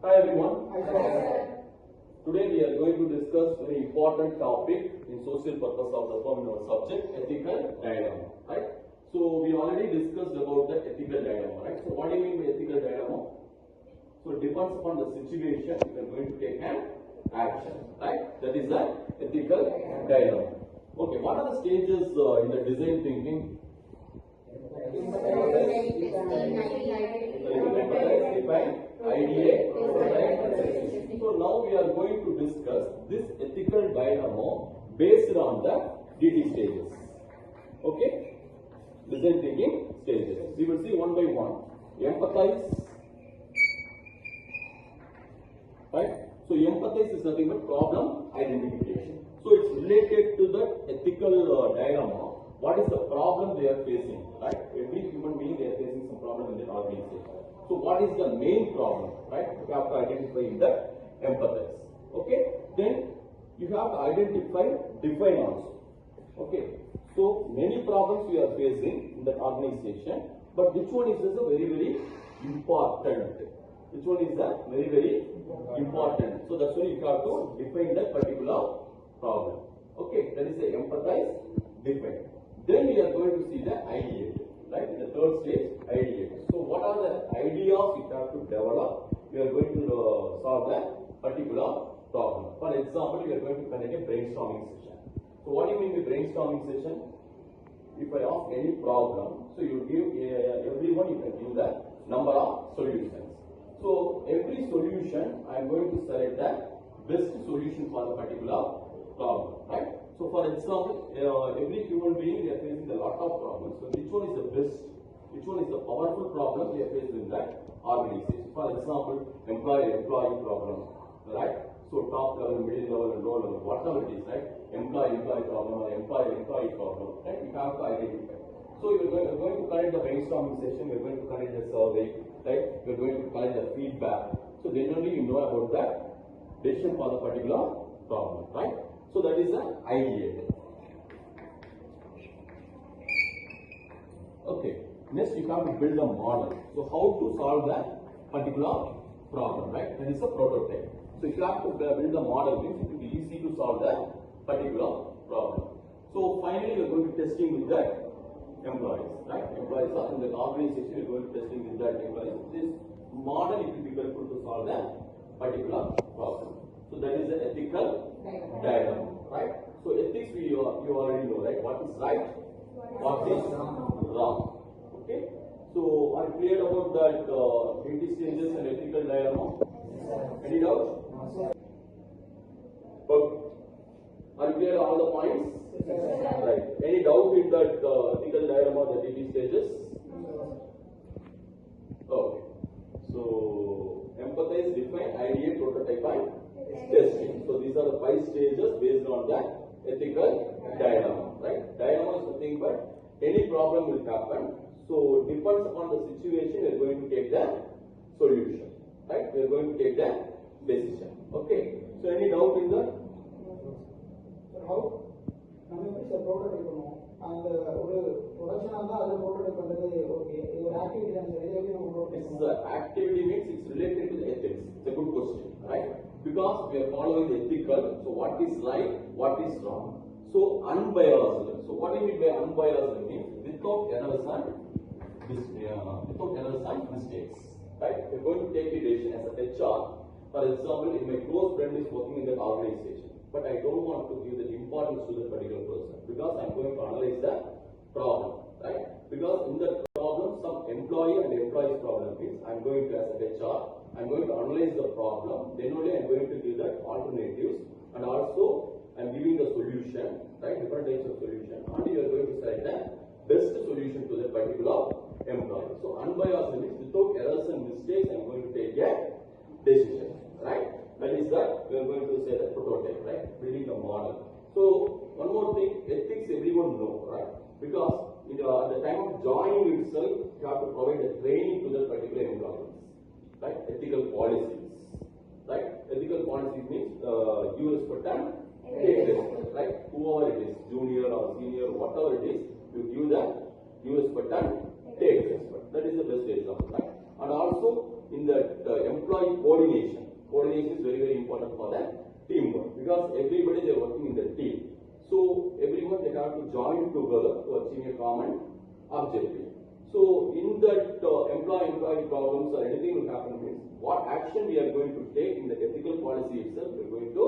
Hi everyone. Hi sir. Today we are going to discuss very important topic in social purpose of the firm in our subject, ethical dilemma. Right? So we already discussed about the ethical dilemma. Right? So what do you mean by ethical dilemma? So it depends upon the situation you are going to take an action. Right? That is the ethical dilemma. Okay. What are the stages in the design thinking? Ideate, prototype, and execution. So now we are going to discuss this ethical dilemma based on the DT stages. Okay? Design thinking stages. We will see one by one. Empathize. Right? So empathize is nothing but problem identification. So it's related to the ethical dilemma. What is the problem they are facing? Right? Every human being they are facing some problem in their organization. So what is the main problem, right? You have to identify in that empathize. Okay? Then you have to identify, define also. Okay? So many problems we are facing in that organization, but which one is also very, very important? Which one is that very, very important? So that's why you have to define that particular problem. Okay? That is the empathize, define. Then we are going to see the ideate. Right? In the third stage, ideate. So what are the ideas you have to develop? We are going to solve that particular problem. For example, we are going to conduct a brainstorming session. So what do you mean by brainstorming session? If I ask any problem, so you give everyone, you can give the number of solutions. So every solution, I am going to select the best solution for the particular problem. Right? So for example, every human being they are facing a lot of problems. So which one is the best? Which one is the powerful problem they are facing in that organization? For example, employee problem, right? So top level, middle level, and low level, whatever it is, right? Employee problem or employee problem, right? You have to identify. So we are going to conduct the brainstorming session. We are going to conduct the survey, right? We are going to conduct the feedback. So then only you know about that decision for the particular problem, right? So that is the ideate. Okay. Next you have to build a model. So how to solve that particular problem, right? That is a prototype. So if you have to build a model, means it will be easy to solve that particular problem. So finally we are going to testing with that employees, right? Employees are in the organization, we are going to testing with that employees. This model it will be helpful to solve that particular problem. So that is the ethical dilemma, right? So ethics you already know, right? What is right, what is wrong. Okay. So are you clear about that 20 stages and ethical dilemma? Any doubt? Okay. Are you clear all the points? Right. Any doubt in that ethical dilemma, the 20 stages? Okay. So empathize, define, ideate, prototype, and testing. So these are the 5 stages based on that ethical dilemma, right? Dilemma is nothing but any problem will happen. So depends upon the situation, we are going to take the solution, right? We are going to take the decision. Okay. So any doubt in that? So how? நம்ம எப்படி prototype பண்ணுவோம் அந்த ஒரு ப்ரொடக்ஷனா இருந்தா அது prototype பண்றது okay இது ஒரு ஆக்டிவிட்டி தான் சார் இது எப்படி நம்ம prototype This is the activity means it's related to the ethics. It's a good question, right? Because we are following the ethical. So what is right, what is wrong? So unbiased. So what do you mean by unbiased means without errors and mistakes, right? We are going to take a decision as a HR. For example, if my close friend is working in that organization, but I don't want to give the importance to that particular person because I'm going to analyze the problem, right? Because in that problem, some employee and employee's problem means I'm going to, as a HR, I'm going to analyze the problem, then only I'm going to give that alternatives, and also I'm giving the solution, right? Different types of solution, and you are going to select the best solution to that particular employee. So unbiased means without errors and mistakes, I'm going to take a decision, right? That is that we are going to say the prototype, right? Building the model. So one more thing, ethics everyone know, right? Because at the time of joining itself, you have to provide a training to that particular employees, right? Ethical policies, right? Ethical policies means give respect and take respect, right? Whoever it is, junior or senior, whatever it is, you give respect and take respect. That is the best example, right? And also in that employee coordination. Coordination is very, very important for the teamwork because everybody they are working in the team. So everyone they have to join together to achieve a common objective. So in that employee problems or anything will happen means what action we are going to take in the ethical policy itself we are going to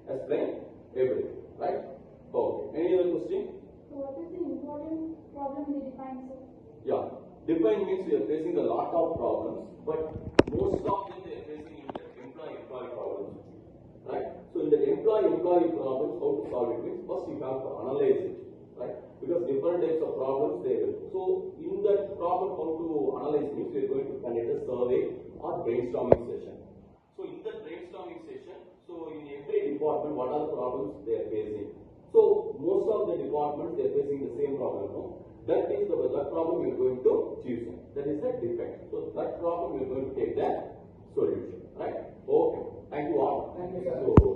explain everything, right? Okay. Any other question? So what is the important problem they define, sir? Yeah. Define means we are facing a lot of problems, but most of them they are facing in the employee problems. Right? So in the employee problems, how to solve it means first you have to analyze it, right? Because different types of problems they will. So in that problem how to analyze means we are going to conduct a survey or brainstorming session. So in that brainstorming session, so in every department what are the problems they are facing? So most of the departments they are facing the same problem. No? That is that problem we are going to choose. That is the defect. So that problem we are going to take the solution, right? Okay. Thank you all. Thank you, sir. So